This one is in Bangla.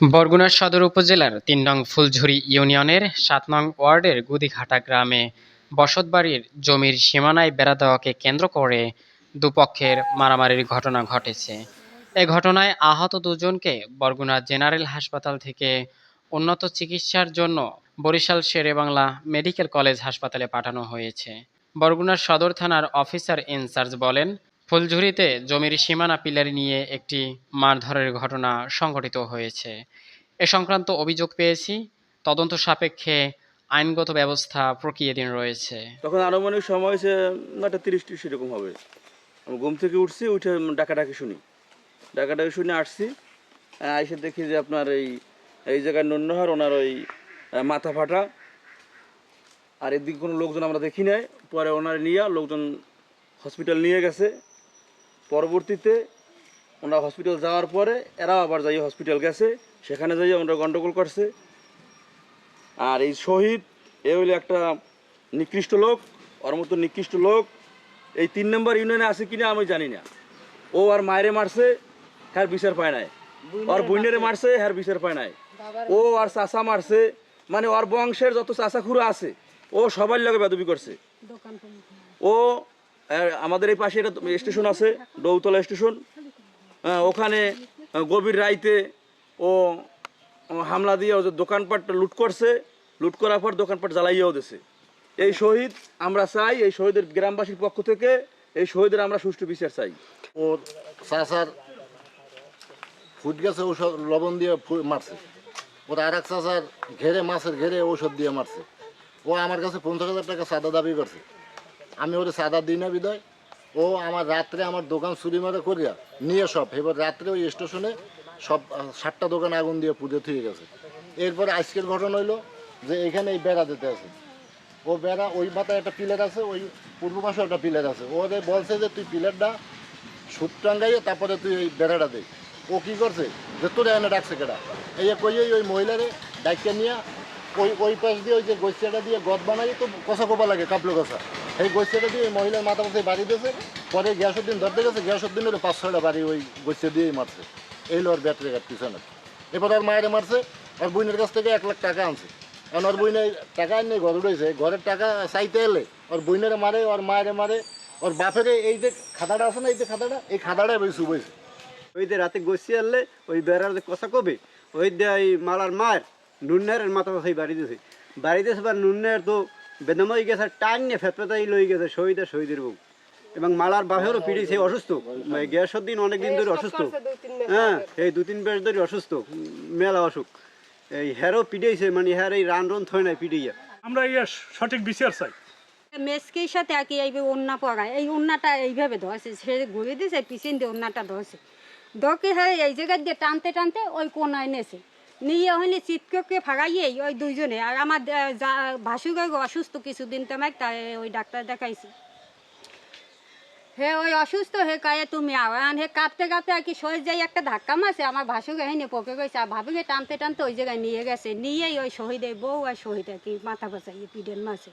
বরগুনা সদর উপজেলার ৩ নং ফুলঝুরি ইউনিয়নের ৭ নং ওয়ার্ডের গুদিঘাটা গ্রামে বসতবাড়ির জমির সীমানায় বেড়া দেওয়াকে কেন্দ্র করে দুপক্ষের মারামারির ঘটনা ঘটেছে। এ ঘটনায় আহত দুজনকে বরগুনা জেনারেল হাসপাতাল থেকে উন্নত চিকিৎসার জন্য বরিশাল শেরেবাংলা মেডিকেল কলেজ হাসপাতালে পাঠানো হয়েছে। বরগুনার সদর থানার অফিসার ইনচার্জ বলেন, ফুলঝুরিতে জমির সীমানা পিলার নিয়ে একটি মারধরের ঘটনা সংঘটিত হয়েছে। এ সংক্রান্ত অভিযোগ পেয়েছি। তদন্ত সাপেক্ষে আইনগত ব্যবস্থা প্রক্রিয়াধীন রয়েছে। তখন আনুমানিক সময় হয়েছে ৯:৩০ এরকম হবে। আমি ঘুম থেকে উঠছি, উঠে ডাকাডাকি শুনে আসছি। এসে দেখি যে আপনার এই জায়গায় নন্যহার ওনার ওই মাথা ফাটা, আর এদিকে কোনো লোকজন আমরা দেখি নাই। পরে ওনার নিয়ে লোকজন হসপিটাল নিয়ে গেছে। পরবর্তীতে ওনারা হসপিটাল যাওয়ার পরে এরাও আবার যাই হসপিটাল গেছে, সেখানে যাই ওনারা গন্ডগোল করছে। আর এই শহীদ এ হইলে একটা নিকৃষ্ট লোক, ওর মতো নিকৃষ্ট লোক এই ৩ নম্বর ইউনিয়নে আছে কিনা আমি জানি না। ও আর মায়েরে মারছে, হ্যার বিচার পায় নাই। ওর বইনেরে মারছে, হ্যার বিচার পায় নাই। ও আর চাচা মারছে, মানে ওর বংশের যত চাচা খুড়া আছে ও সবার লগে বেদবি করছে। ও আমাদের এই পাশে একটা স্টেশন আছে, ডৌতলা স্টেশন, ওখানে গভীর রাইতে ও হামলা দিয়ে ওদের দোকানপাট লুট করছে। লুট করার পর দোকানপাট জ্বালাইয়াও দিছে। এই শহীদ আমরা চাই, এই শহীদের গ্রামবাসীর পক্ষ থেকে এই শহীদের আমরা সুষ্ঠু বিচার চাই। ওর চাচার ফুট গেছে, ঔষধ লবণ দিয়ে মারছে। ওর আর এক চাচার ঘেরে, মাছের ঘেরে ঔষধ দিয়ে মারছে। ও আমার কাছে ৫০,০০০ টাকা চাঁদা দাবি করছে। আমি ওরে চাঁদা দিই না বিদায় ও আমার রাত্রে আমার দোকান চুরি মারা করিয়া নিয়ে সব, এবার রাত্রে ওই স্টেশনে সব ৭টা দোকান আগুন দিয়ে পুড়ে থুয়ে গেছে। এরপরে আজকের ঘটনা হইলো যে এখানে এই বেড়া দিতে আছে। ও বেড়া ওই মাথায় একটা পিলার আছে, ওই পূর্ব পাশে একটা পিলার আছে। ওদের বলছে যে তুই পিলারটা সুত টাঙ্গাইয়ে তারপরে তুই এই বেড়াটা দে। ও কী করছে যে তোরা এনে ডাকছে কেটা, এই কইয়েই ওই মহিলারে ডাইকে নিয়ে ওই পাশ দিয়ে ওই যে গৈছিয়াটা দিয়ে গদ বানাই তো কষা কোপা লাগে, কাপলো কষা, এই গৈছিয়াটা দিয়ে ওই মহিলার মাথা মাথায় বাড়ি দিয়েছে। পরে গ্যাসউদ্দিন ধরতে গেছে, গ্যাসউদ্দিনের ৫-৬টা বাড়ি ওই গৈছিয়া দিয়েই মারছে। এই লো ওর ব্যাটারি গাছ পিছনে। এরপর আর মায়েরে মারছে। আর বোনের কাছ থেকে ১ লাখ টাকা আনছে। কারণ ওর বইনে টাকা এনে ঘর উঠেছে, ঘরের টাকা চাইতে এলে ওর বইনেরে মারে, ওর মায়েরে মারে, ওর বাপেরে এই যে খাদাটা আছে না, এই যে খাদাটা, এই খাদাটাই বই শুভেছে। ওই যে রাতে গছি আনলে ওই বেড়ার যে কষা কবে ওই দিয়ে এই মালার মার নুন্নের মাথা সেই বাড়ি দিয়েছে বা নুন্নের তো বেদমই গেছে, টান নিয়ে ফেতফেতাই লই গেছে শহীদের বউ। এবং মালার বাপেরও পিড়ি সে অসুস্থ, গ্যাসের দিন অনেকদিন ধরে অসুস্থ। হ্যাঁ, এই ২-৩ মাস ধরে অসুস্থ, মেলা অসুখ। এই হ্যারও পিড়েছে, মানে হ্যার এই রান থয় নাই পিড়িয়া। আমরা সঠিক বিচার চাই। মেসকের সাথে আর কি এইভাবে ওন্না পড়ায়, এই ওন্নাটা এইভাবে ধরছে, সে ঘুরে দিয়েছে পিছন দিয়ে ওন্নাটা ধরছে। দকে হ্যাঁ এই জায়গায় দিয়ে টানতে টানতে ওই কোনায় নেছে, নিয়ে ওখানে চিপকে ফাগাইয়েই ওই দুইজনে। আর আমার ভাসুগাই অসুস্থ কিছুদিন তেমাক, তাই ওই ডাক্তার দেখাইছি। হে ওই অসুস্থ, হে কায়ে তুমি আওয়ান হে কাঁপতে কাঁপতে আর কি সহজ যাই একটা ধাক্কা মারছে, আমার ভাসুকে হেনে পকে গেছে। আর ভাবিকে টানতে টানতে ওই জায়গায় নিয়ে গেছে, নিয়েই ওই শহীদের বউ আর শহীদ আর কি মাথা বাঁচাইয়ে পিডেন মারছে।